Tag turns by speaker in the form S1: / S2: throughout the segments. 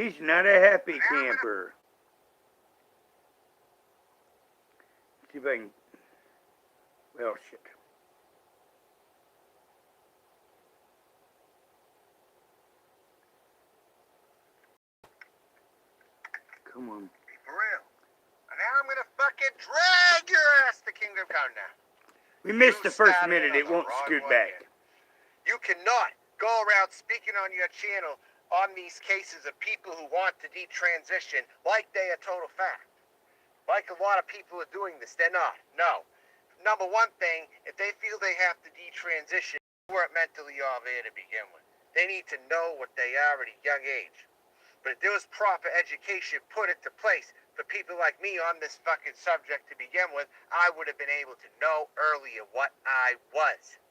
S1: He's not a happy camper. See if I can... Well, shit. Come on.
S2: For real. And now I'm gonna fucking drag your ass to Kingdom Come now.
S1: We missed the first minute. It won't scoot back.
S2: You cannot go around speaking on your channel on these cases of people who want to detransition like they are total fact. Like a lot of people are doing this. They're not. No. Number one thing, if they feel they have to detransition, they weren't mentally all there to begin with. They need to know what they are at a young age. But if there was proper education put into place for people like me on this fucking subject to begin with, I would have been able to know earlier what I was.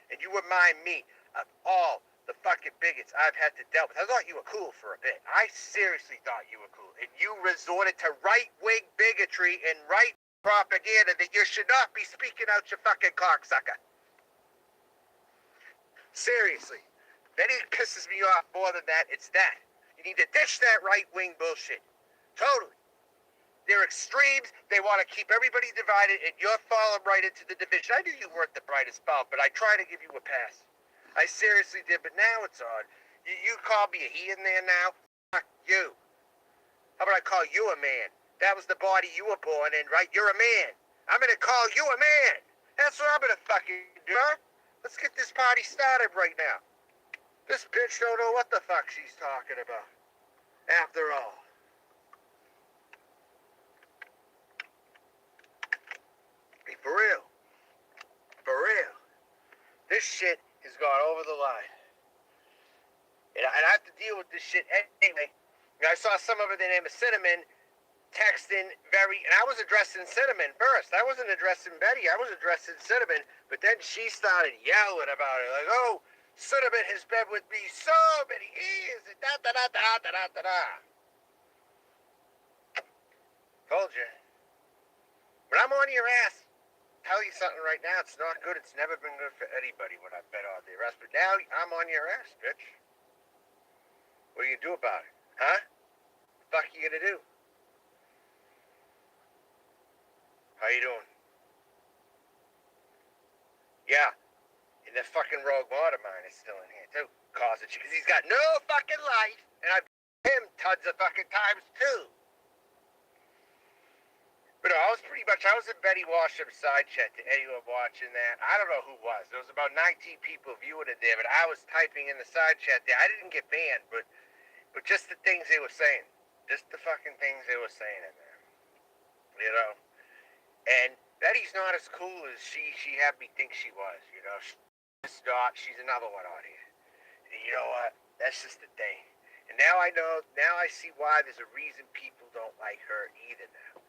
S2: And you remind me of all the fucking bigots I've had to deal with. I thought you were cool for a bit. I seriously thought you were cool. And you resorted to right-wing bigotry and right propaganda that you should not be speaking out your fucking cocksucker. Seriously. If anything pisses me off more than that, it's that. You need to ditch that right-wing bullshit. Totally. They're extremes. They want to keep everybody divided, and you're falling right into the division. I knew you weren't the brightest bulb, but I try to give you a pass. I seriously did, but now it's odd. You call me a he in there now? Fuck you. How about I call you a man? That was the body you were born in, right? You're a man. I'm going to call you a man. That's what I'm going to fucking do, huh? Let's get this party started right now. This bitch don't know what the fuck she's talking about. After all. Hey, for real. For real. This shit has gone over the line. And I have to deal with this shit anyway. I saw some of it, the name of Cinnamon, texting and I was addressing Cinnamon first. I wasn't addressing Betty. I was addressing Cinnamon. But then she started yelling about it. Like, oh, Cinnamon has been with me so many years. And da-da-da-da-da-da-da-da. Told you. When I'm on your ass, tell you something right now. It's not good. It's never been good for anybody when I've been on the arrest. But now I'm on your ass, bitch. What are you gonna do about it? Huh? What the fuck are you gonna do? How you doing? Yeah. And the fucking rogue mod of mine is still in here too. Causing shit. Because he's got no fucking life. And I've him tons of fucking times too. But no, I was in Betty Washam's side chat to anyone watching that. I don't know who was. There was about 19 people viewing it there, but I was typing in the side chat there. I didn't get banned, but just the things they were saying. Just the fucking things they were saying in there. You know? And Betty's not as cool as she had me think she was, you know? She's not. She's another one on here. And you know what? That's just the thing. And now I know, now I see why there's a reason people don't like her either now.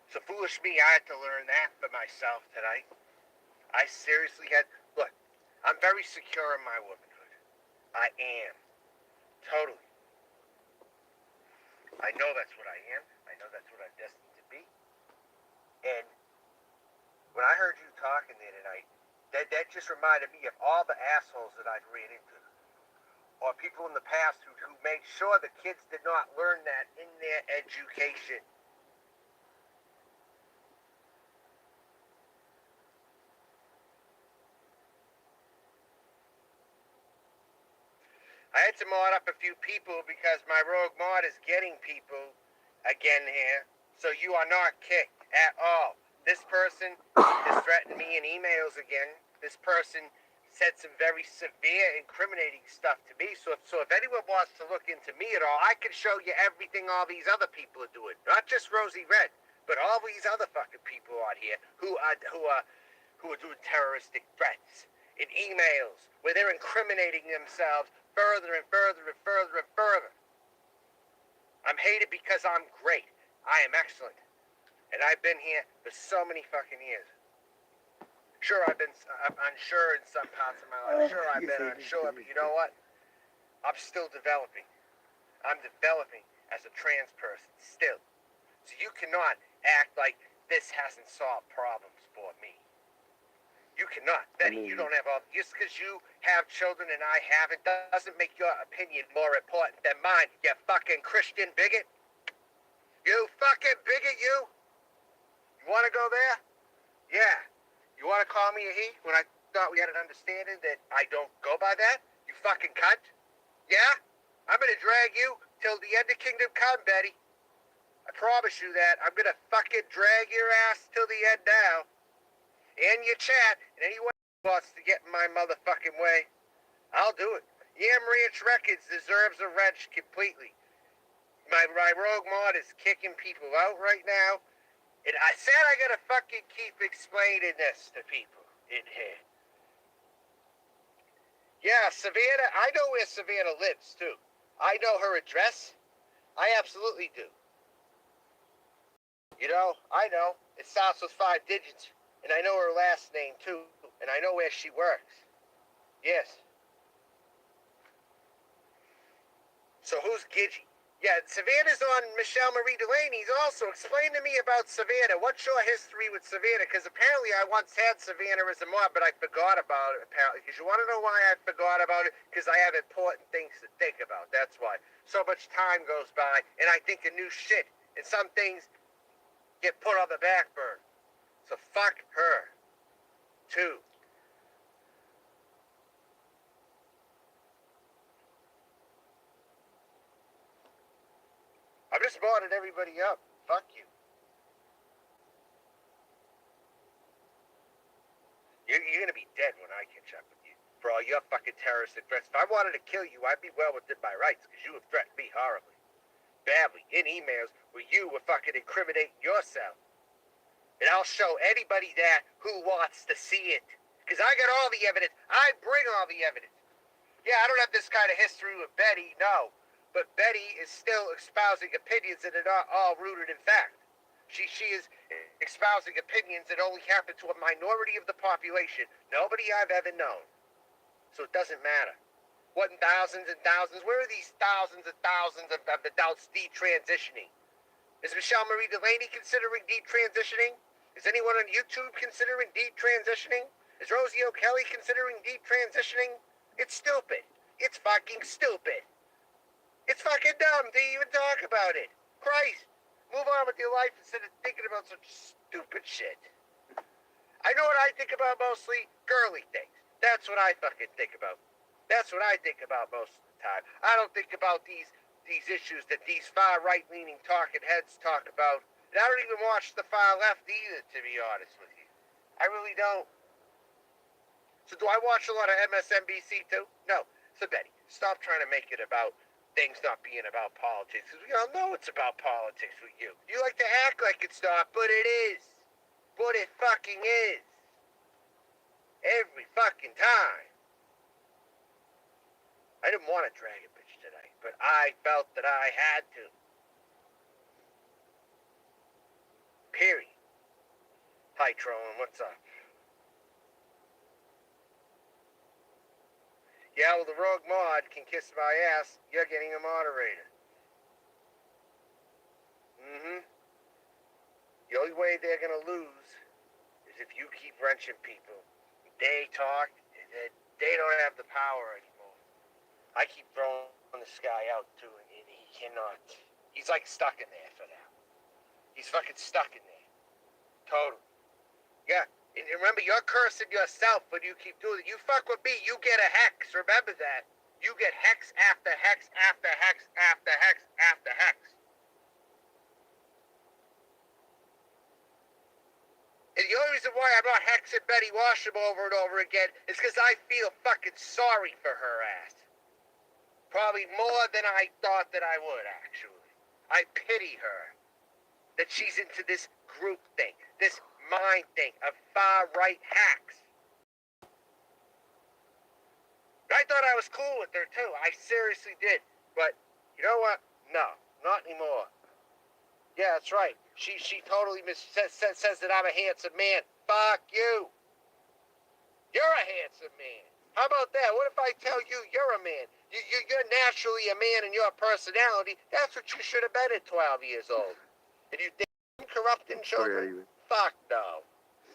S2: So foolish me, I had to learn that for myself tonight. I seriously had, look, I'm very secure in my womanhood. I am. Totally. I know that's what I am. I know that's what I'm destined to be. And when I heard you talking there tonight, that just reminded me of all the assholes that I'd ran into. Or people in the past who made sure the kids did not learn that in their education. I had to mod up a few people because my rogue mod is getting people again here. So you are not kicked at all. This person has threatened me in emails again. This person said some very severe, incriminating stuff to me. So if anyone wants to look into me at all, I can show you everything all these other people are doing. Not just Rosie Red, but all these other fucking people out here who are doing terroristic threats in emails where they're incriminating themselves further and further and further and further. I'm hated because I'm great. I am excellent. And I've been here for so many fucking years. Sure, I'm unsure in some parts of my life. Sure, I've been unsure, but you know what? I'm still developing. I'm developing as a trans person, still. So you cannot act like this hasn't solved problems for me. You cannot. Betty, you don't have all... Just because you have children and I haven't doesn't make your opinion more important than mine, you fucking Christian bigot. You fucking bigot, you. You want to go there? Yeah. You want to call me a he when I thought we had an understanding that I don't go by that? You fucking cunt. Yeah? I'm going to drag you till the end of Kingdom Come, Betty. I promise you that. I'm going to fucking drag your ass till the end now. And your chat, and anyone who wants to get in my motherfucking way, I'll do it. Yam Ranch Records deserves a wrench completely. My rogue mod is kicking people out right now. And I said I gotta fucking keep explaining this to people in here. Yeah, Savannah, I know where Savannah lives, too. I know her address. I absolutely do. You know, I know. It starts with 5 digits. And I know her last name, too. And I know where she works. Yes. So who's Gidgy? Yeah, Savannah's on Michelle Marie Delaney's also. Explain to me about Savannah. What's your history with Savannah? Because apparently I once had Savannah as a mod, but I forgot about it, apparently. Because you want to know why I forgot about it? Because I have important things to think about. That's why. So much time goes by, and I think of new shit. And some things get put on the back burner. So fuck her, too. I've just modded everybody up. Fuck you. You're going to be dead when I catch up with you. For all your fucking terroristic threats. If I wanted to kill you, I'd be well within my rights, because you have threatened me horribly. Badly. In emails where you were fucking incriminating yourself. And I'll show anybody that who wants to see it. Because I got all the evidence. I bring all the evidence. Yeah, I don't have this kind of history with Betty, no. But Betty is still espousing opinions that are not all rooted in fact. She is espousing opinions that only happen to a minority of the population. Nobody I've ever known. So it doesn't matter. What in thousands and thousands? Where are these thousands and thousands of adults detransitioning? Is Michelle Marie Delaney considering detransitioning? Is anyone on YouTube considering detransitioning? Is Rosie O'Kelly considering detransitioning? It's stupid. It's fucking stupid. It's fucking dumb to even talk about it. Christ. Move on with your life instead of thinking about such stupid shit. I know what I think about mostly? Girly things. That's what I fucking think about. That's what I think about most of the time. I don't think about these issues that these far right-leaning talking heads talk about. And I don't even watch the far left either, to be honest with you. I really don't. So do I watch a lot of MSNBC too? No. So Betty, stop trying to make it about things not being about politics. Because we all know it's about politics with you. You like to act like it's not, but it is. But it fucking is. Every fucking time. I didn't want to drag a bitch today, but I felt that I had to. Period. Hi, Trolling, what's up? Yeah, well, the rogue mod can kiss my ass. You're getting a moderator. The only way they're gonna lose is if you keep wrenching people. They talk, they don't have the power anymore. I keep throwing this guy out too, and he cannot. He's like stuck in there for now. He's fucking stuck in there. Totally. Yeah. And remember, you're cursing yourself when you keep doing it. You fuck with me, you get a hex. Remember that. You get hex after hex after hex after hex after hex. And the only reason why I'm not hexing Betty Washam over and over again is because I feel fucking sorry for her ass. Probably more than I thought that I would, actually. I pity her. That she's into this group thing. This mind thing of far-right hacks. I thought I was cool with her, too. I seriously did. But, you know what? No, not anymore. Yeah, that's right. She totally says that I'm a handsome man. Fuck you. You're a handsome man. How about that? What if I tell you you're a man? You're naturally a man in your personality. That's what you should have been at 12 years old. And you think I'm corrupting children? Fuck no.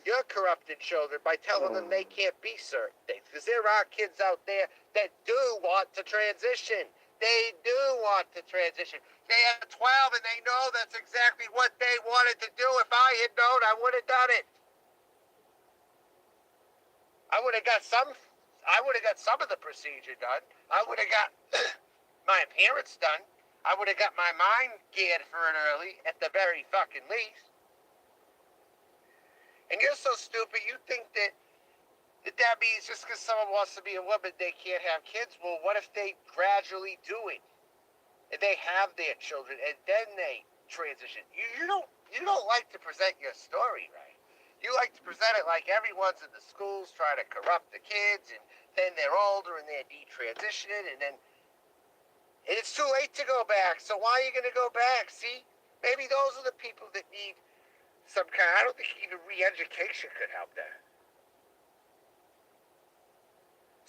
S2: your corrupted children by telling them they can't be certain things. Because there are kids out there that do want to transition. They do want to transition. They are 12 and they know that's exactly what they wanted to do. If I had known, I would have done it. I would have got some of the procedure done. I would have got my appearance done. I would have got my mind geared for it early, at the very fucking least. And you're so stupid, you think that means just because someone wants to be a woman, they can't have kids. Well, what if they gradually do it? And they have their children, and then they transition. You don't like to present your story right. You like to present it like everyone's in the schools trying to corrupt the kids, and then they're older and they're detransitioning, and it's too late to go back. So why are you going to go back? See, maybe those are the people that need some kind. I don't think even re-education could help that.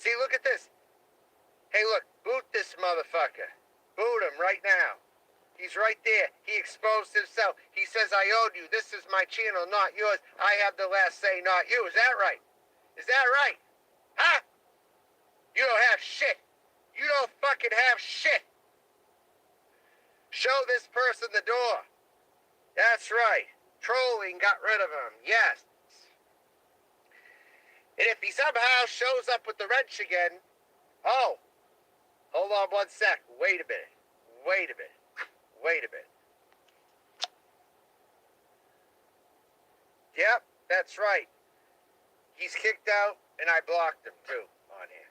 S2: See, look at this. Hey, look, boot this motherfucker. Boot him right now. He's right there. He exposed himself. He says, I owed you. This is my channel, not yours. I have the last say, not you. Is that right? Is that right? Huh? You don't have shit. You don't fucking have shit. Show this person the door. That's right. Trolling got rid of him. Yes. And if he somehow shows up with the wrench again, oh, hold on 1 sec. Wait a minute. Yep, that's right. He's kicked out, and I blocked him too on here.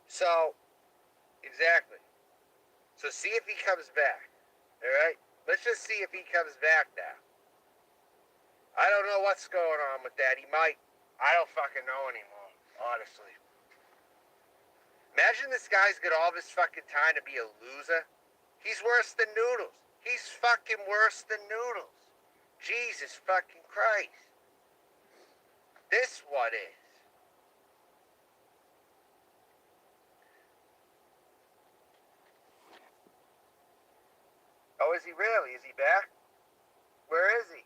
S2: So, exactly. So see if he comes back. All right? Let's just see if he comes back now. I don't know what's going on with that. He might. I don't fucking know anymore, honestly. Imagine this guy's got all this fucking time to be a loser. He's worse than Noodles. He's fucking worse than Noodles. Jesus fucking Christ. This what is. Oh, is he really? Is he back? Where is he?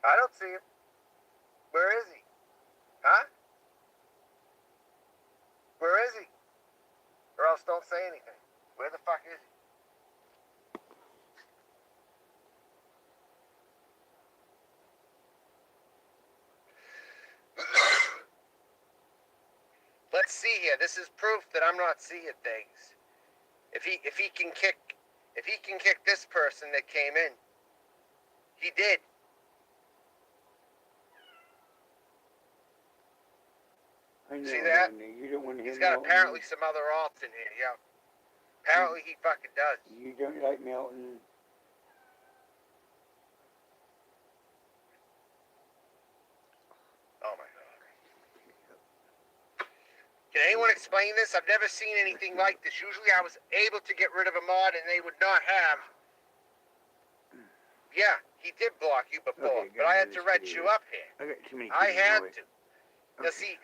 S2: I don't see him. Where is he? Huh? Where is he? Or else don't say anything. Where the fuck is he? Let's see here. This is proof that I'm not seeing things. If he can kick this person that came in, he did.
S1: I know,
S2: See that?
S1: You don't want to
S2: He's got apparently some other alts in here, yeah. Apparently he fucking does.
S1: You don't like Melton.
S2: Oh my god. Can anyone explain this? I've never seen anything like this. Usually I was able to get rid of a mod and they would not have. Yeah, he did block you before, but I had to wrench you up here.
S1: I got too many.
S2: I had to. Now see,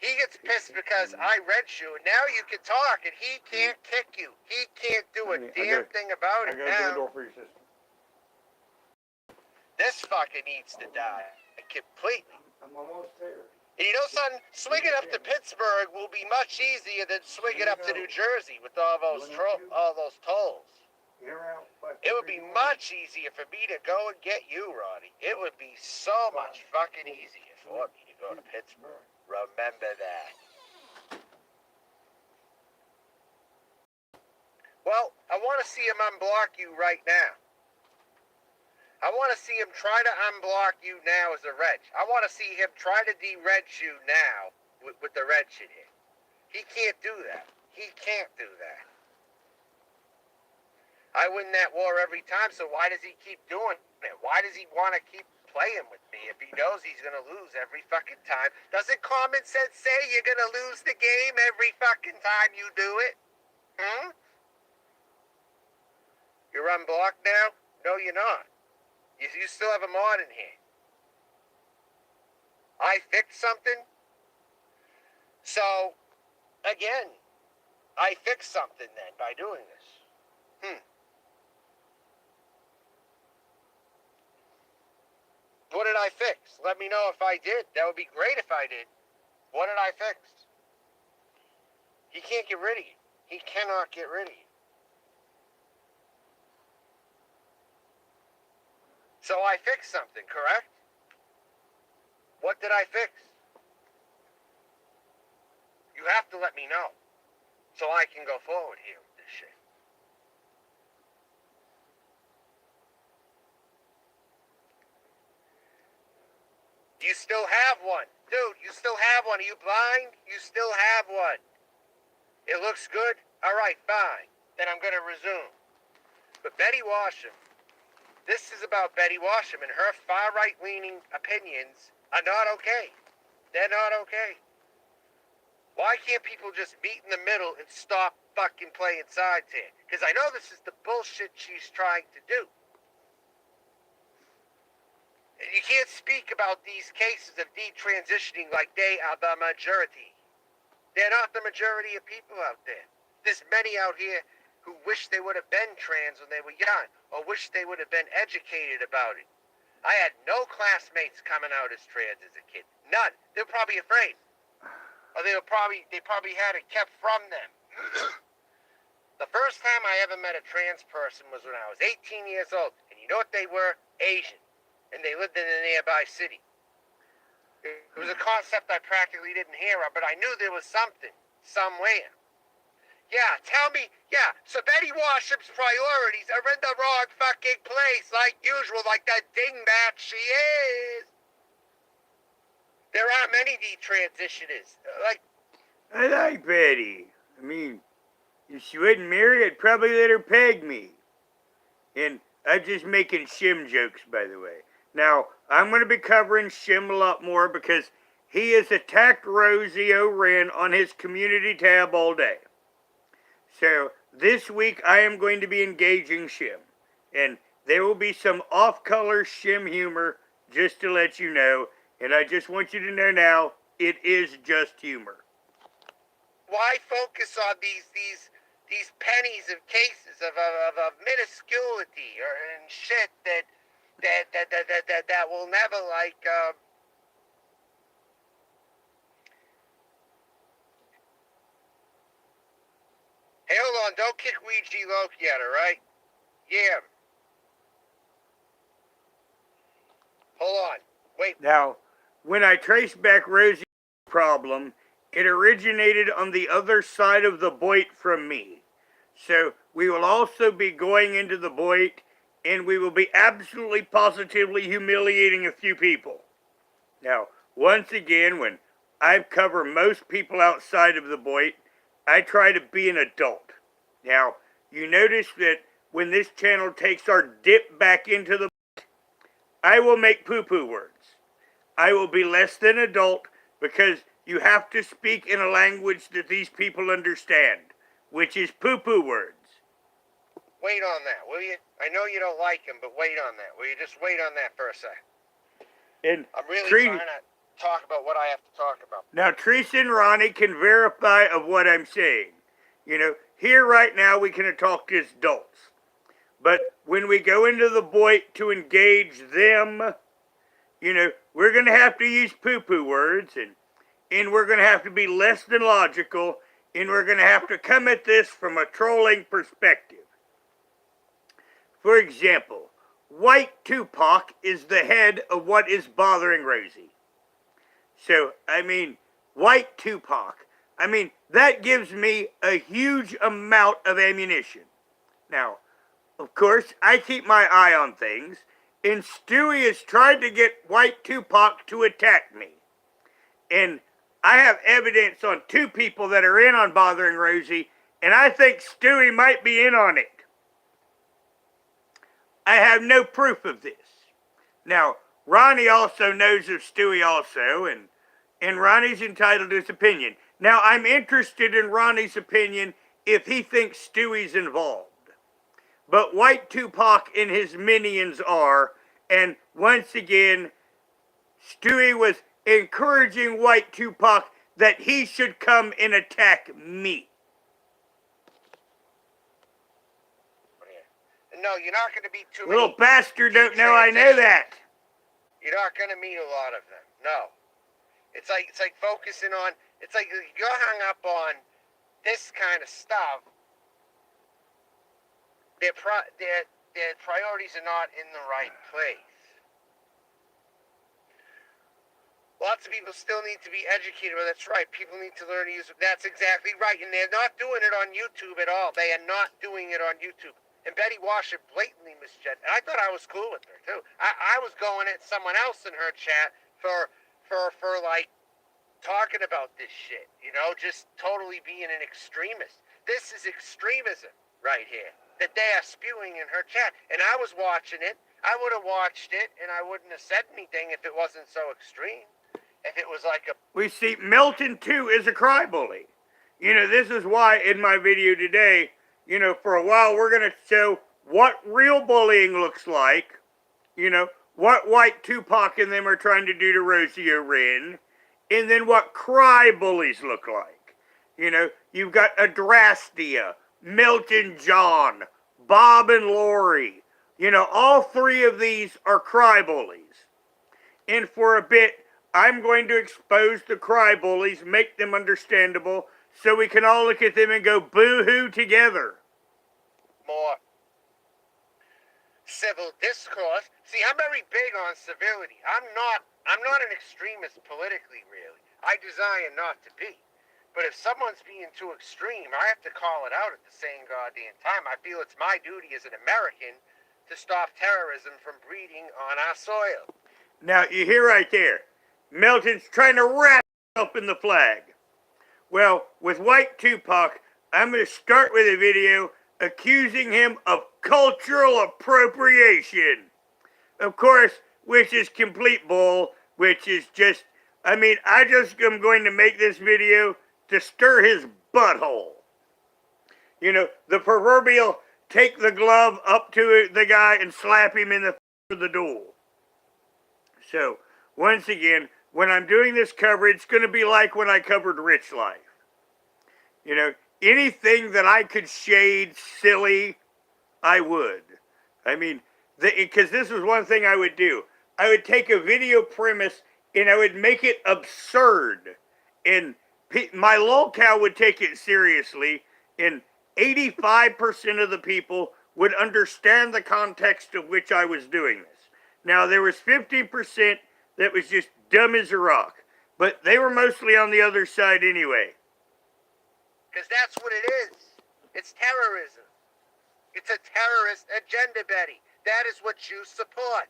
S2: he gets pissed because I wrench you, and now you can talk, and he can't kick you. He can't do a damn thing about it now. This fucker needs to die completely.
S1: I'm almost there.
S2: And you know, son, swinging up to Pittsburgh will be much easier than swinging up to New Jersey with all those tolls. It would be much easier for me to go and get you, Ronnie. It would be so much fucking easier for me to go to Pittsburgh. Remember that. Well, I want to see him unblock you right now. I want to see him try to unblock you now as a wrench. I want to see him try to de-wrench you now with the wrench in here. He can't do that. He can't do that. I win that war every time, so why does he keep doing it? Why does he want to keep playing with me if he knows he's going to lose every fucking time? Doesn't common sense say you're going to lose the game every fucking time you do it? You're unblocked now? No, you're not. You still have a mod in here. I fixed something. So, again, I fixed something then by doing this. What did I fix? Let me know if I did. That would be great if I did. What did I fix? He can't get rid of you. He cannot get rid of you. So I fixed something, correct? What did I fix? You have to let me know so I can go forward here with this shit. You still have one. Dude, you still have one. Are you blind? You still have one. It looks good? Alright, fine. Then I'm going to resume. But Betty Washam, this is about Betty Washam, and her far right-leaning opinions are not okay. They're not okay. Why can't people just meet in the middle and stop fucking playing sides here? Because I know this is the bullshit she's trying to do. And you can't speak about these cases of detransitioning like they are the majority. They're not the majority of people out there. There's many out here who wish they would have been trans when they were young, or wish they would have been educated about it. I had no classmates coming out as trans as a kid. None. They were probably afraid. Or they probably had it kept from them. The first time I ever met a trans person was when I was 18 years old. And you know what they were? Asian. And they lived in a nearby city. It was a concept I practically didn't hear of, but I knew there was something, somewhere. Yeah, tell me, yeah, so Betty Washam's priorities are in the wrong fucking place, like usual, like that dingbat she is. There are many detransitioners, like...
S1: I like Betty. I mean, if she wasn't married, I'd probably let her peg me. And I'm just making Shim jokes, by the way. Now, I'm going to be covering Shim a lot more because he has attacked Rosie O'Ren on his community tab all day. So, this week I am going to be engaging Shim. And there will be some off-color Shim humor, just to let you know. And I just want you to know now, it is just humor.
S2: Why focus on these pennies of cases of minusculity and shit that will never, like, Hey, hold on, don't kick Ouija Loki at her, right? Yeah. Hold on, wait.
S1: Now, when I trace back Rosie's problem, it originated on the other side of the Boit from me. So, we will also be going into the Boit, and we will be absolutely positively humiliating a few people. Now, once again, when I cover most people outside of the Boit, I try to be an adult. Now, you notice that when this channel takes our dip back into the Boit, I will make poo-poo words. I will be less than adult because you have to speak in a language that these people understand, which is poo-poo words.
S2: Wait on that, will you? I know you don't like him, but wait on that. Will you just wait on that for a sec?
S1: And
S2: I'm really trying to talk about what I have to talk about.
S1: Now, Teresa and Ronnie can verify of what I'm saying. You know, here right now we can talk as adults. But when we go into the Boit to engage them, you know, we're going to have to use poo-poo words, and we're going to have to be less than logical, and we're going to have to come at this from a trolling perspective. For example, White Tupac is the head of what is bothering Rosie. So, I mean, White Tupac. I mean, that gives me a huge amount of ammunition. Now, of course, I keep my eye on things, and Stewie has tried to get White Tupac to attack me. And I have evidence on 2 people that are in on bothering Rosie, and I think Stewie might be in on it. I have no proof of this. Now, Ronnie also knows of Stewie also, and Ronnie's entitled to his opinion. Now, I'm interested in Ronnie's opinion if he thinks Stewie's involved. But White Tupac and his minions are, and once again, Stewie was encouraging White Tupac that he should come and attack me.
S2: No, you're not going to be too
S1: Little
S2: many
S1: bastard don't know I know that.
S2: You're not going to meet a lot of them. No. It's like focusing on, it's like you're hung up on this kind of stuff. Their priorities are not in the right place. Lots of people still need to be educated. Well, that's right. People need to learn to use it. That's exactly right. And they're not doing it on YouTube at all. They are not doing it on YouTube. And Betty Washer blatantly misjudged. And I thought I was cool with her, too. I was going at someone else in her chat for like, talking about this shit. You know, just totally being an extremist. This is extremism right here that they are spewing in her chat. And I was watching it. I would have watched it, and I wouldn't have said anything if it wasn't so extreme. If it was like a...
S1: We see Milton, too, is a cry bully. You know, this is why in my video today, you know, for a while we're going to show what real bullying looks like. You know, what white Tupac and them are trying to do to Rosie O'Ren. And then what cry bullies look like. You know, you've got Adrastia, Milton John, Bob and Lori. You know, all three of these are cry bullies. And for a bit, I'm going to expose the cry bullies, make them understandable, so we can all look at them and go boo-hoo together.
S2: More civil discourse. See, I'm very big on civility. I'm not an extremist politically, really. I desire not to be. But if someone's being too extreme, I have to call it out at the same goddamn time. I feel it's my duty as an American to stop terrorism from breeding on our soil.
S1: Now, you hear right there. Milton's trying to wrap himself in the flag. Well, with white Tupac, I'm going to start with a video accusing him of cultural appropriation. Of course, which is complete bull, which is just, I just am going to make this video to stir his butthole. You know, the proverbial take the glove up to the guy and slap him in the door. So, once again, when I'm doing this coverage, it's going to be like when I covered Rich Life. You know, anything that I could shade silly, I would. Because this was one thing I would do. I would take a video premise and I would make it absurd. And my lolcow would take it seriously, and 85% of the people would understand the context of which I was doing this. Now, there was 50% that was just dumb as a rock, but they were mostly on the other side anyway.
S2: Because that's what it is. It's terrorism. It's a terrorist agenda, Betty. That is what you support.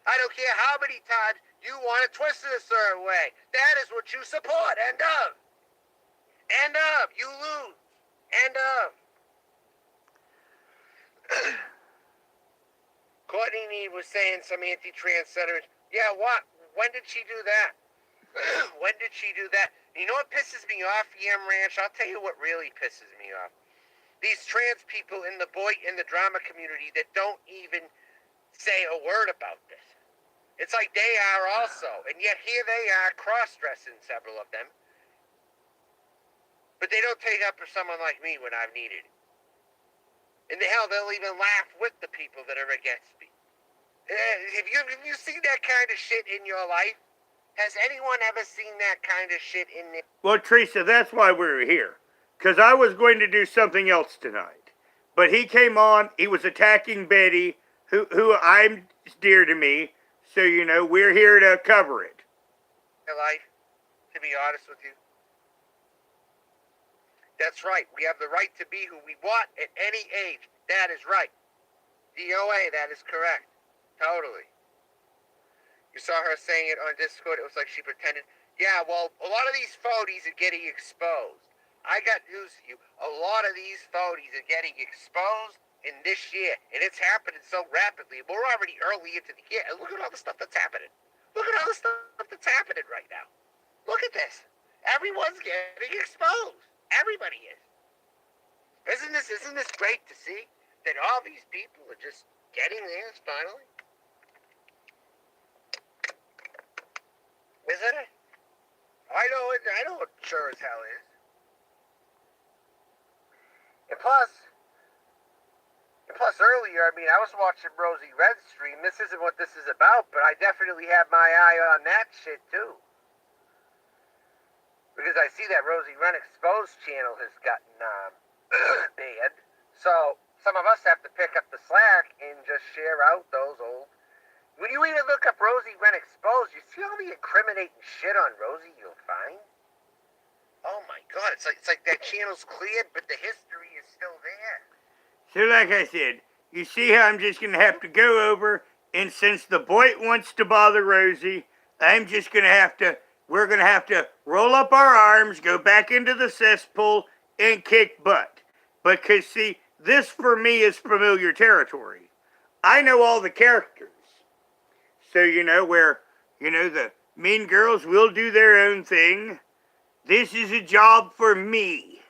S2: I don't care how many times you want to twist it a certain way. That is what you support. End of. End of. You lose. End of. Courtney Need was saying some anti-trans sentiments. Yeah, what? When did she do that? When did she do that? You know what pisses me off, Yam Ranch? I'll tell you what really pisses me off. These trans people in the drama community that don't even say a word about this. It's like they are also, and yet here they are cross-dressing, several of them. But they don't take up for someone like me when I've needed it. And the hell, they'll even laugh with the people that are against me. Have you seen that kind of shit in your life? Has anyone ever seen that kind of shit in their...
S1: Well, Teresa, that's why we're here. Because I was going to do something else tonight. But he came on, he was attacking Betty, who I'm dear to me. So, you know, we're here to cover it.
S2: Life, to be honest with you. That's right. We have the right to be who we want at any age. That is right. DOA, that is correct. Totally. You saw her saying it on Discord. It was like she pretended. Yeah, well, a lot of these phonies are getting exposed. I got news for you. A lot of these phonies are getting exposed in this year. And it's happening so rapidly. We're already early into the year. And look at all the stuff that's happening. Look at all the stuff that's happening right now. Look at this. Everyone's getting exposed. Everybody is. Isn't this great to see? That all these people are just getting theirs finally? Isn't it? I know it sure as hell is. And plus earlier, I mean, I was watching Rosie Red stream. This isn't what this is about, but I definitely have my eye on that shit, too. Because I see that Rosie Run Exposed channel has gotten banned. So some of us have to pick up the slack and just share out those old. When you even look up Rosie Run Exposed, you see all the incriminating shit on Rosie you'll find. Oh my God, it's like that channel's cleared, but the history is still there.
S1: So like I said, you see how I'm just going to have to go over, and since the boy wants to bother Rosie, I'm just going to have to, we're going to have to roll up our arms, go back into the cesspool, and kick butt. Because see, this for me is familiar territory. I know all the characters. So, where, the mean girls will do their own thing. This is a job for me.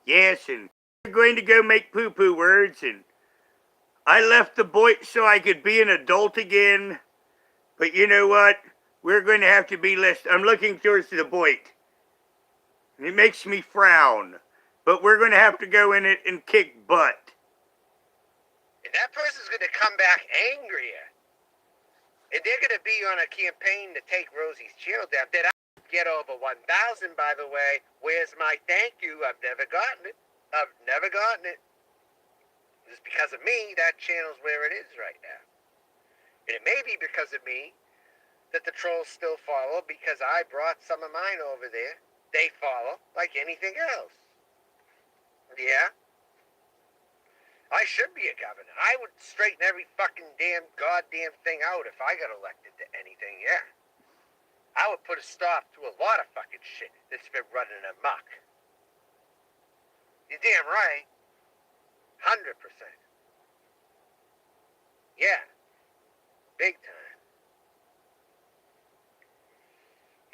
S1: Yes, and we're going to go make poo-poo words, and I left the boy so I could be an adult again. But you know what? We're going to have to be less. I'm looking towards the boy, and it makes me frown. But we're going to have to go in it and kick butt.
S2: And that person's going to come back angrier. And they're going to be on a campaign to take Rosie's channel down. Did I get over 1,000, by the way? Where's my thank you? I've never gotten it. I've never gotten it. Just because of me, that channel's where it is right now. And it may be because of me that the trolls still follow, because I brought some of mine over there. They follow like anything else. Yeah? I should be a governor. I would straighten every fucking goddamn thing out if I got elected to anything, yeah. I would put a stop to a lot of fucking shit that's been running amok. You're damn right. 100%. Yeah. Big time.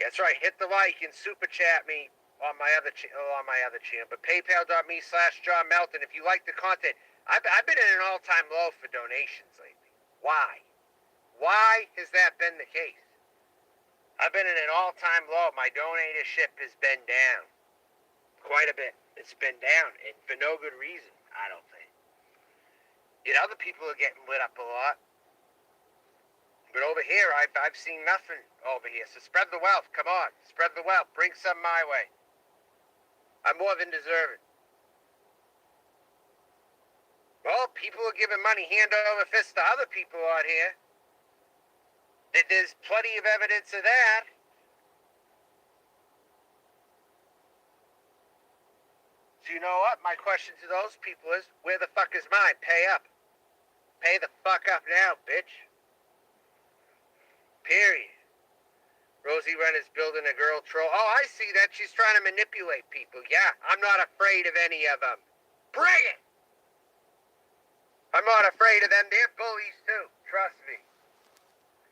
S2: Yeah, that's right. Hit the like and super chat me on my other channel. But PayPal.me/John Melton. If you like the content, I've been in an all-time low for donations lately. Why? Why has that been the case? I've been in an all-time low. My donatorship has been down quite a bit. It's been down, and for no good reason, I don't think. Yet other people are getting lit up a lot. But over here, I've seen nothing over here. So spread the wealth. Come on. Spread the wealth. Bring some my way. I'm more than deserving. Well, people are giving money hand over fist to other people out here. There's plenty of evidence of that. So you know what? My question to those people is, where the fuck is mine? Pay up. Pay the fuck up now, bitch. Period. Rosie Run is building a girl troll. Oh, I see that. She's trying to manipulate people. Yeah, I'm not afraid of any of them. Bring it! I'm not afraid of them. They're bullies too. Trust me.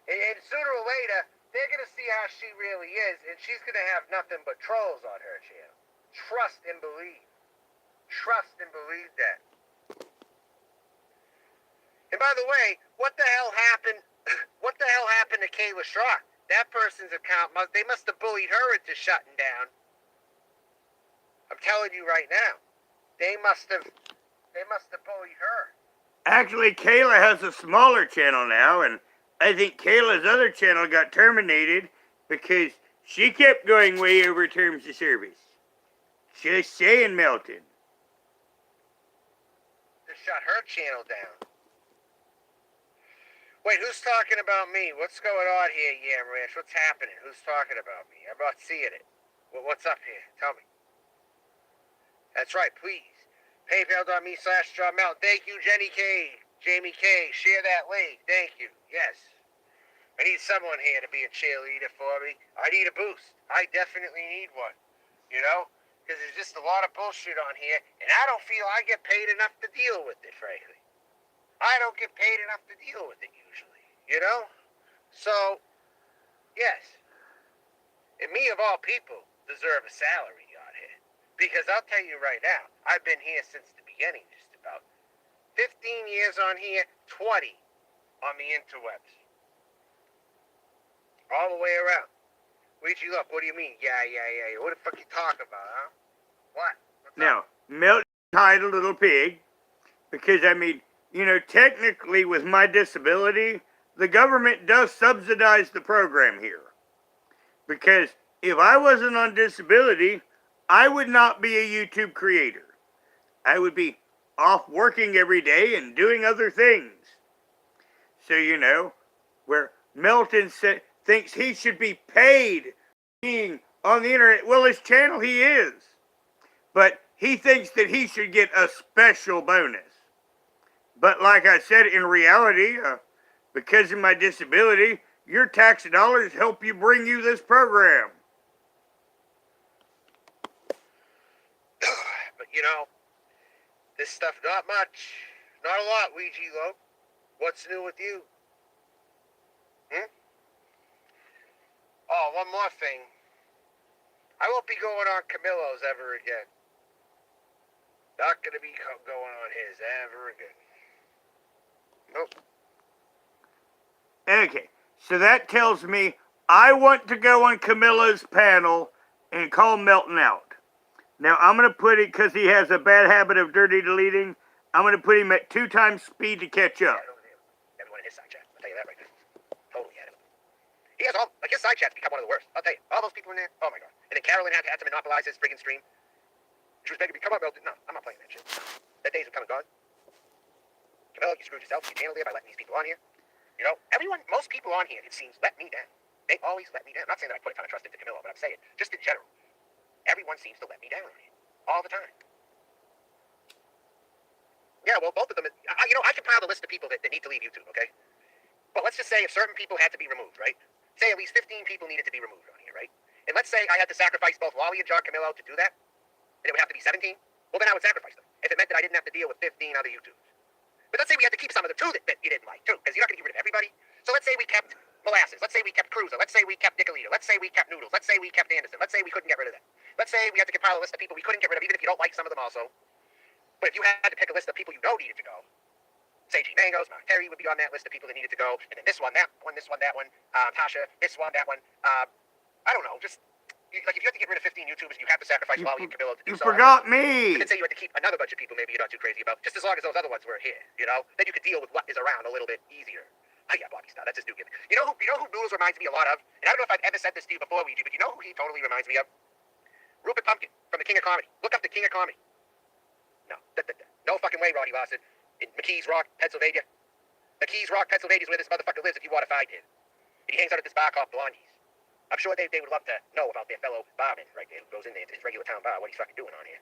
S2: And sooner or later, they're going to see how she really is, and she's going to have nothing but trolls on her channel. Trust and believe. Trust and believe that. And by the way, what the hell happened? What the hell happened to Kayla Schrock? That person's account, they must have bullied her into shutting down. I'm telling you right now. They must have bullied her.
S1: Actually, Kayla has a smaller channel now, and I think Kayla's other channel got terminated because she kept going way over terms of service. Just saying, Melton.
S2: To shut her channel down. Wait, who's talking about me? What's going on here, Yam Ranch? What's happening? Who's talking about me? I'm not seeing it. What's up here? Tell me. That's right, please. PayPal.me/John Melton. Thank you, Jenny K. Jamie K. Share that link. Thank you. Yes. I need someone here to be a cheerleader for me. I need a boost. I definitely need one. You know? Because there's just a lot of bullshit on here, and I don't feel I get paid enough to deal with it, frankly. I don't get paid enough to deal with it usually. You know? So, yes. And me of all people deserve a salary on here. Because I'll tell you right now, I've been here since the beginning, just about. 15 years on here, 20 on the interwebs. All the way around. Luigi, look, what do you mean? Yeah. What the fuck you talking about, huh? What? What's
S1: now, Melton tied a little pig, because, I mean, you know, technically with my disability, the government does subsidize the program here. Because if I wasn't on disability, I would not be a YouTube creator. I would be off working every day and doing other things. So, you know, where Melton thinks he should be paid being on the internet. Well, his channel he is. But he thinks that he should get a special bonus. But like I said, in reality, because of my disability, your tax dollars help you bring you this program.
S2: But you know, this stuff not much. Not a lot, Ouija though. What's new with you? Oh, one more thing. I won't be going on Camillo's ever again. Not gonna be going on his ever again. Nope.
S1: Okay, so that tells me I want to go on Camilla's panel and call Melton out. Now, I'm going to put it, because he has a bad habit of dirty deleting, I'm going to put him at 2 times speed to catch up.
S2: Everyone in his side chat, I'll tell you that right now. Totally had him. He has all, like his side chat's become one of the worst. I'll tell you, all those people in there, oh my god. And then Carolyn had to monopolize his friggin' stream. She was begging me, come on, Melton. No, I'm not playing that shit. That days have come and gone. Camilla, you screwed yourself. You channeled it by letting these people on here. You know, everyone, most people on here, it seems, let me down. They always let me down. I'm not saying that I put a ton of trust into Camilla, but I'm saying, just in general, everyone seems to let me down on here. All the time. Yeah, well, both of them, you know, I compiled a list of people that need to leave YouTube, okay? But let's just say if certain people had to be removed, right? Say at least 15 people needed to be removed on here, right? And let's say I had to sacrifice both Wally and John Camillo to do that, and it would have to be 17, well, then I would sacrifice them, if it meant that I didn't have to deal with 15 other YouTubers. But let's say we had to keep some of them too that you didn't like too, because you're not going to get rid of everybody. So let's say we kept Molasses. Let's say we kept Cruiser. Let's say we kept Nicolita. Let's say we kept Noodles. Let's say we kept Anderson. Let's say we couldn't get rid of them. Let's say we had to compile a list of people we couldn't get rid of, even if you don't like some of them also. But if you had to pick a list of people you know needed to go, say G Mangos, Mark Terry would be on that list of people that needed to go, and then this one, that one, this one, that one, Tasha, this one, that one. I don't know, just like if you had to get rid of 15 YouTubers, you have to sacrifice Wally and Camilla to do so.
S1: You forgot me.
S2: And then say you had to keep another bunch of people maybe you're not too crazy about, just as long as those other ones were here, you know? Then you could deal with what is around a little bit easier. Oh yeah, Bobby Star, that's his new gimmick. You know who Noodles reminds me a lot of? And I don't know if I've ever said this to you before, Ouija, but you know who he totally reminds me of? Rupert Pumpkin from the King of Comedy. Look up the King of Comedy. No, no fucking way, Roddy Larson. In McKees Rock, Pennsylvania. McKees Rock, Pennsylvania is where this motherfucker lives if you want to find him. And he hangs out at this bar called Blondie's. I'm sure they would love to know about their fellow barman right there who goes in there to his regular town bar, what he's fucking doing on here.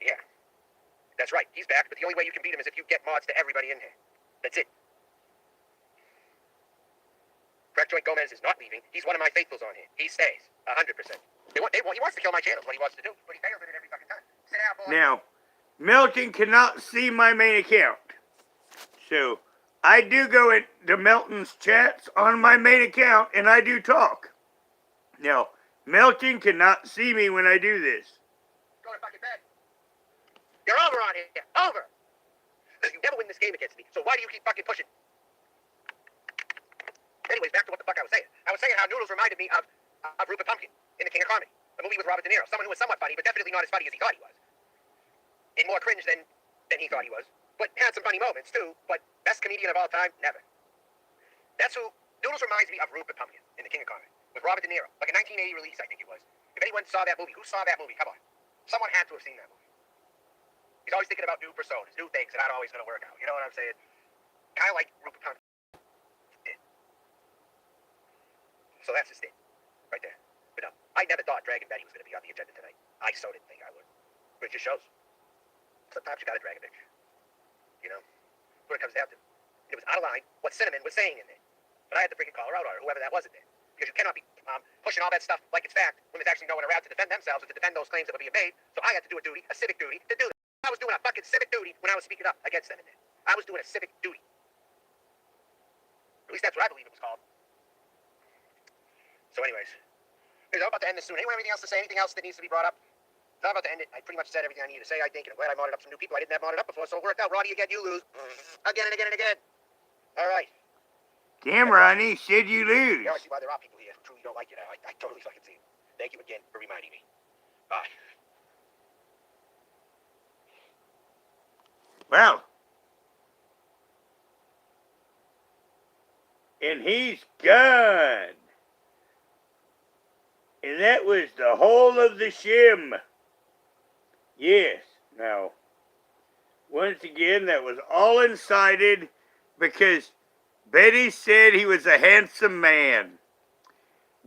S2: Yeah. That's right, he's back, but the only way you can beat him is if you get mods to everybody in here. That's it. Crack Joint Gomez is not leaving. He's one of my faithfuls on here. He stays. 100%. He wants to kill my channel, is what he wants to do. But he fails at it every fucking time. Sit down, boy.
S1: Now, Melton cannot see my main account. So, I do go into Melton's chats on my main account, and I do talk. Now, Melton cannot see me when I do this.
S2: Go to fucking bed. You're over on here. Over. You never win this game against me, so why do you keep fucking pushing? Anyways, back to what the fuck I was saying. I was saying how Noodles reminded me of Rupert Pumpkin in The King of Comedy, a movie with Robert De Niro. Someone who was somewhat funny, but definitely not as funny as he thought he was. And more cringe than he thought he was. But had some funny moments, too. But best comedian of all time? Never. That's who Noodles reminds me of Rupert Pumpkin in The King of Comedy, with Robert De Niro. Like a 1980 release, I think it was. If anyone saw that movie, who saw that movie? Come on. Someone had to have seen that movie. He's always thinking about new personas, new things that aren't always going to work out. You know what I'm saying? Kind of like Rupert Pumpkin. So that's just it. Right there. But no, I never thought Dragon Betty was going to be on the agenda tonight. I so didn't think I would. But it just shows. Sometimes you got to drag a bitch. You know? What it comes down to. It was out of line what Cinnamon was saying in there. But I had to freaking call her out on her, whoever that was in there. Because you cannot be pushing all that stuff like it's fact when there's actually no one around to defend themselves or to defend those claims that were being made. So I had to do a duty, a civic duty, to do that. I was doing a fucking civic duty when I was speaking up against them in there. I was doing a civic duty. At least that's what I believe it was called. So anyways, I'm about to end this soon. Anyone have anything else to say? Anything else that needs to be brought up? I'm about to end it. I pretty much said everything I needed to say, I think, and I'm glad I modded up some new people I didn't have modded up before, so it worked out. Roddy, again, you lose. Again and again and again. All right.
S1: Damn, Ronnie, said you lose.
S2: Yeah, I see why there are people here who truly don't like you now. I totally fucking see it. Thank you again for reminding me. Bye.
S1: Well, And he's gone. And that was the whole of the Shim. Yes. Now, once again, that was all incited because Betty said he was a handsome man.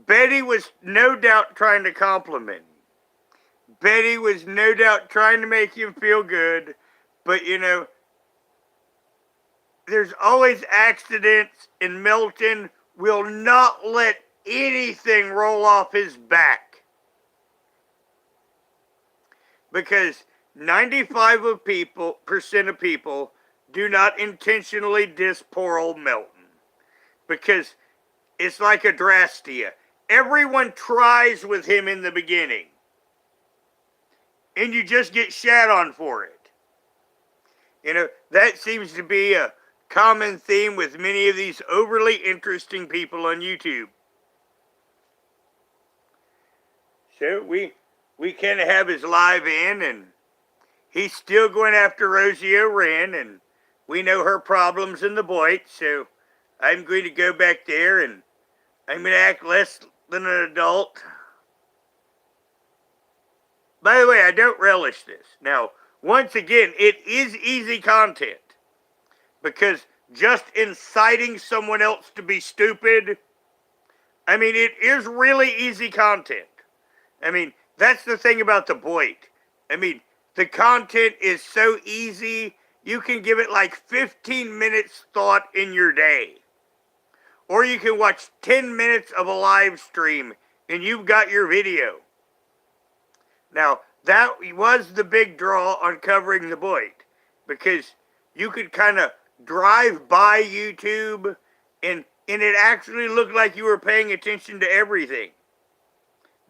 S1: Betty was no doubt trying to compliment him. Betty was no doubt trying to make him feel good. But, you know, there's always accidents, and Milton will not let anything roll off his back. Because 95% of people do not intentionally diss poor old Milton. Because it's like a Drastia. Everyone tries with him in the beginning. And you just get shat on for it. You know, that seems to be a common theme with many of these overly interesting people on YouTube. So we kind of have his live in, and he's still going after Rosie O'Ren, and we know her problems in the Boyd, so I'm going to go back there, and I'm going to act less than an adult. By the way, I don't relish this. Now, once again, it is easy content. Because just inciting someone else to be stupid, I mean, it is really easy content. I mean, that's the thing about the Boyd. I mean, the content is so easy, you can give it like 15 minutes thought in your day. Or you can watch 10 minutes of a live stream and you've got your video. Now, that was the big draw on covering the Boyd. Because you could kind of drive by YouTube and it actually looked like you were paying attention to everything.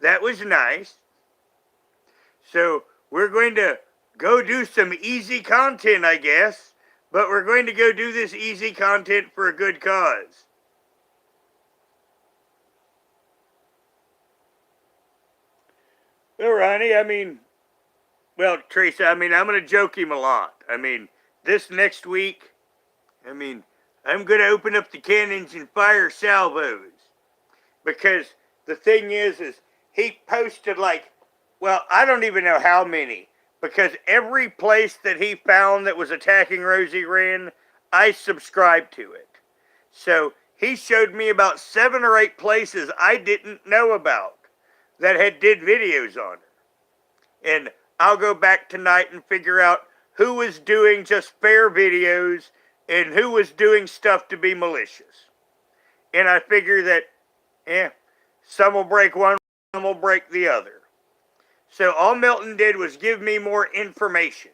S1: That was nice. So we're going to go do some easy content, I guess. But we're going to go do this easy content for a good cause. Well, Ronnie, Teresa, I'm going to joke him a lot. This next week, I'm going to open up the cannons and fire salvos. Because the thing is he posted I don't even know how many. Because every place that he found that was attacking Rosie Wren, I subscribed to it. So he showed me about 7 or 8 places I didn't know about that had did videos on her. And I'll go back tonight and figure out who was doing just fair videos and who was doing stuff to be malicious. And I figure that, some will break one, some will break the other. So all Milton did was give me more information.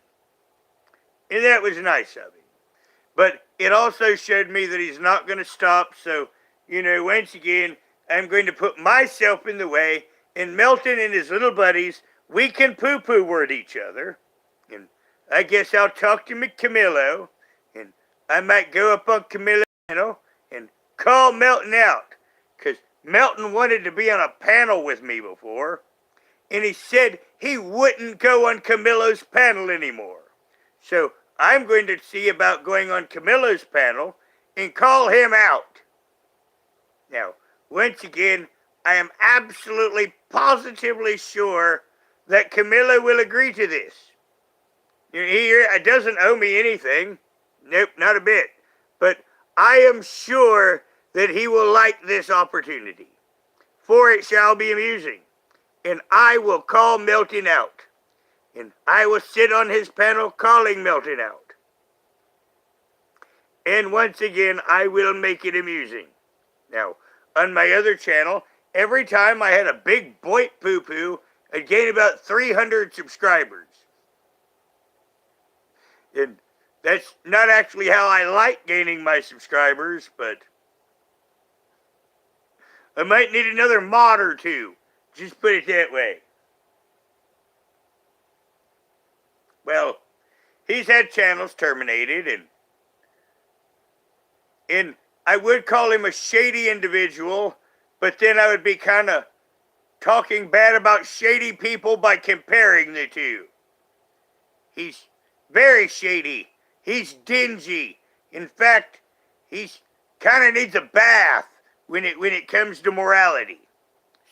S1: And that was nice of him. But it also showed me that he's not going to stop. So, once again, I'm going to put myself in the way. And Milton and his little buddies, we can poo-poo word each other. And I guess I'll talk to Camillo. And I might go up on Camillo's channel and call Milton out. Because Milton wanted to be on a panel with me before. And he said he wouldn't go on Camillo's panel anymore. So I'm going to see about going on Camillo's panel and call him out. Now, once again, I am absolutely positively sure that Camillo will agree to this. He doesn't owe me anything. Nope, not a bit. But I am sure that he will like this opportunity. For it shall be amusing. And I will call Milton out. And I will sit on his panel calling Milton out. And once again, I will make it amusing. Now, on my other channel, every time I had a big Boyd poo-poo, I'd gain about 300 subscribers. And that's not actually how I like gaining my subscribers, but I might need another mod or two. Just put it that way. Well, he's had channels terminated, and I would call him a shady individual, but then I would be kind of talking bad about shady people by comparing the two. He's very shady. He's dingy. In fact, he's kind of needs a bath when it comes to morality.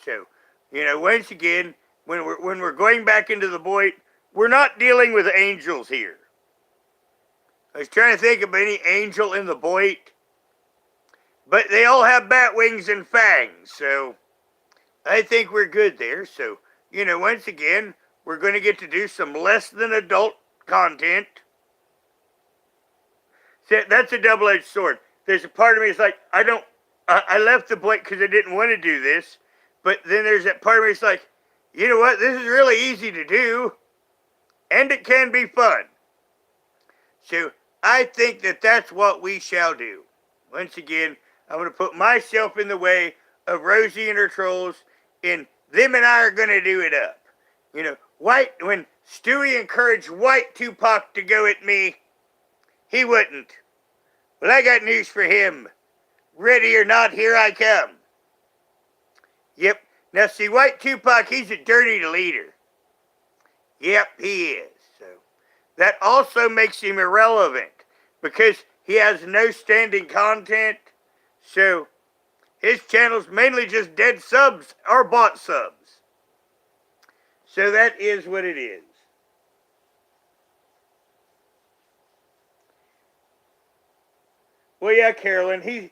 S1: So, once again, when we're going back into the void, we're not dealing with angels here. I was trying to think of any angel in the void, but they all have bat wings and fangs, so I think we're good there. So, once again, we're going to get to do some less than adult content. See, that's a double-edged sword. There's a part of me that's like, I left the void because I didn't want to do this, but then there's that part of me that's like, you know what, this is really easy to do, and it can be fun. So, I think that that's what we shall do. Once again, I'm going to put myself in the way of Rosie and her trolls, and them and I are going to do it up. When Stewie encouraged White Tupac to go at me, he wouldn't. Well, I got news for him. Ready or not, here I come. Yep. Now, see, White Tupac, he's a dirty leader. Yep, he is. So, that also makes him irrelevant because he has no standing content. So, his channel's mainly just dead subs or bought subs. So, that is what it is. Well, yeah, Carolyn, Karen,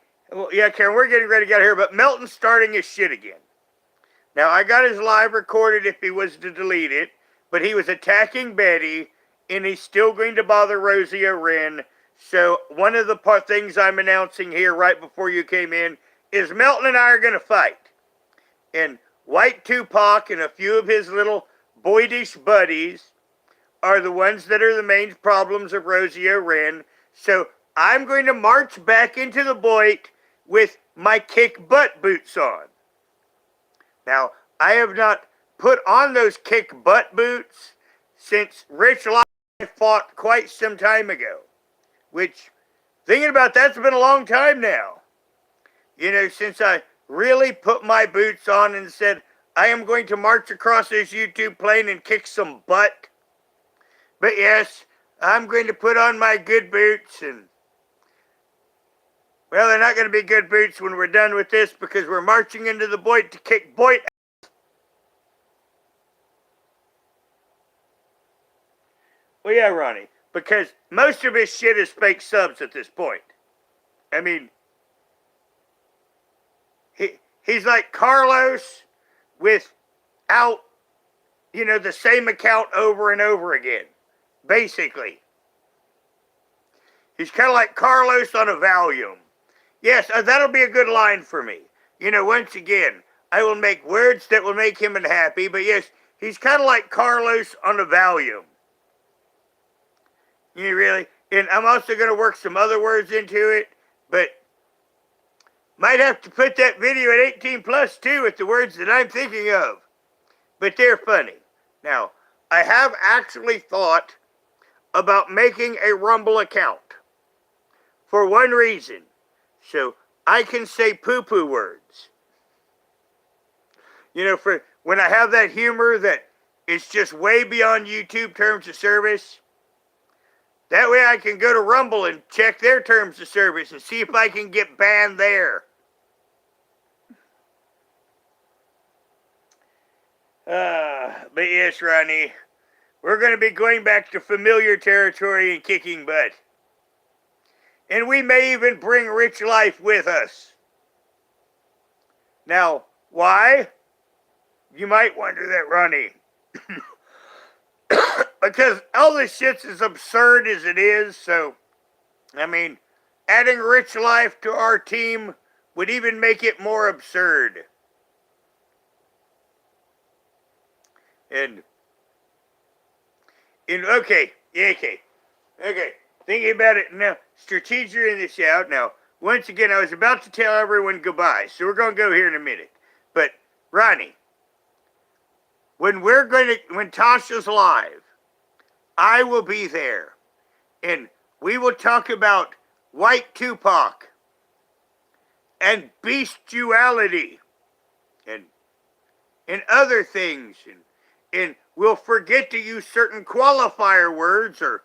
S1: we're getting ready to get here, but Melton's starting his shit again. Now, I got his live recorded if he was to delete it, but he was attacking Betty, and he's still going to bother Rosie O'Ren. So, one of the things I'm announcing here right before you came in is Melton and I are going to fight. And White Tupac and a few of his little boyish buddies are the ones that are the main problems of Rosie O'Ren. So, I'm going to march back into the void with my kick butt boots on. Now, I have not put on those kick butt boots since Rich Life fought quite some time ago. Which, thinking about that's been a long time now. Since I really put my boots on and said, I am going to march across this YouTube plane and kick some butt. But yes, I'm going to put on my good boots and well, they're not going to be good boots when we're done with this because we're marching into the void to kick void. Well, yeah, Ronnie, because most of his shit is fake subs at this point. I mean, he's like Carlos without, the same account over and over again, basically. He's kind of like Carlos on a Valium. Yes, that'll be a good line for me. Once again, I will make words that will make him unhappy, but yes, he's kind of like Carlos on a Valium. Really? And I'm also going to work some other words into it, but might have to put that video at 18 plus too with the words that I'm thinking of. But they're funny. Now, I have actually thought about making a Rumble account for one reason. So I can say poo-poo words. For when I have that humor that is just way beyond YouTube terms of service, that way I can go to Rumble and check their terms of service and see if I can get banned there. But yes, Ronnie, we're going to be going back to familiar territory and kicking butt. And we may even bring Rich Life with us. Now, why? You might wonder that, Ronnie. Because all this shit's as absurd as it is, so, adding Rich Life to our team would even make it more absurd. And okay. Thinking about it now, strategy in this out. Now, once again, I was about to tell everyone goodbye, so we're going to go here in a minute. But, Ronnie, when Tasha's live, I will be there. And we will talk about White Tupac and bestiality and other things. And we'll forget to use certain qualifier words or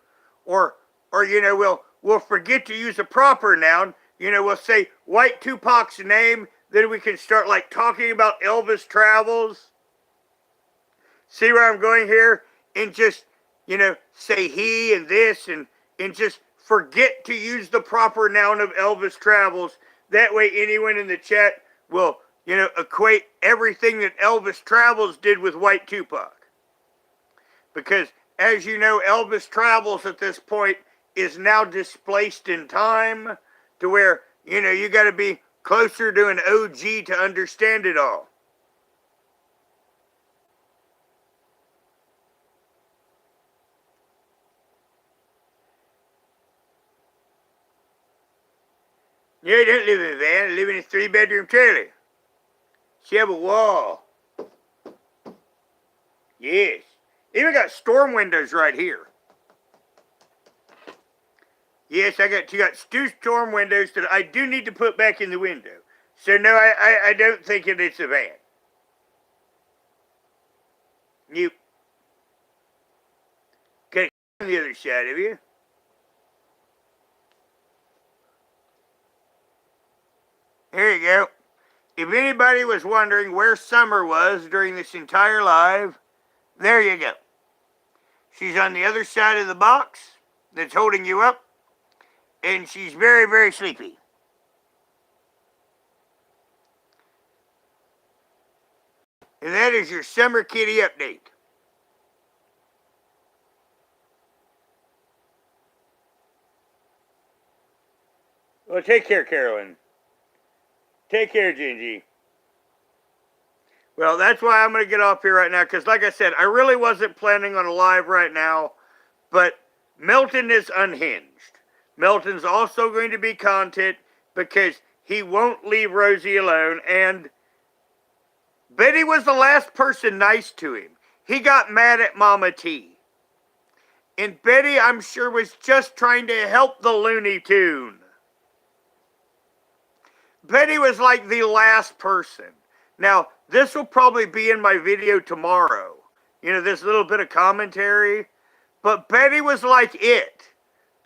S1: we'll forget to use a proper noun we'll say White Tupac's name, then we can start like talking about Elvis travels. See where I'm going here? And just, say he and this and just forget to use the proper noun of Elvis travels. That way anyone in the chat will, equate everything that Elvis travels did with White Tupac. Because as you know, Elvis travels at this point is now displaced in time to where, you got to be closer to an OG to understand it all. Yeah, I don't live in a van. I live in a 3-bedroom trailer. She have a wall. Yes. Even got storm windows right here. Yes, you got two storm windows that I do need to put back in the window. So no, I don't think it's a van. You got it on the other side of you. Here you go. If anybody was wondering where Summer was during this entire live, there you go. She's on the other side of the box that's holding you up, and she's very, very sleepy. And that is your Summer Kitty update. Well, take care, Carolyn. Take care, Gingy. Well, that's why I'm going to get off here right now, because like I said, I really wasn't planning on a live right now, but Milton is unhinged. Milton's also going to be content because he won't leave Rosie alone, and Betty was the last person nice to him. He got mad at Mama T. And Betty, I'm sure, was just trying to help the Looney Tune. Betty was like the last person. Now, this will probably be in my video tomorrow. This little bit of commentary. But Betty was like it.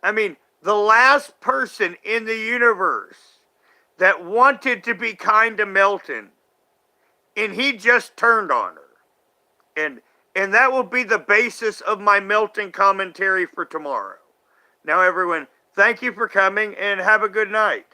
S1: I mean, the last person in the universe that wanted to be kind to Milton. And he just turned on her. And that will be the basis of my Milton commentary for tomorrow. Now, everyone, thank you for coming and have a good night.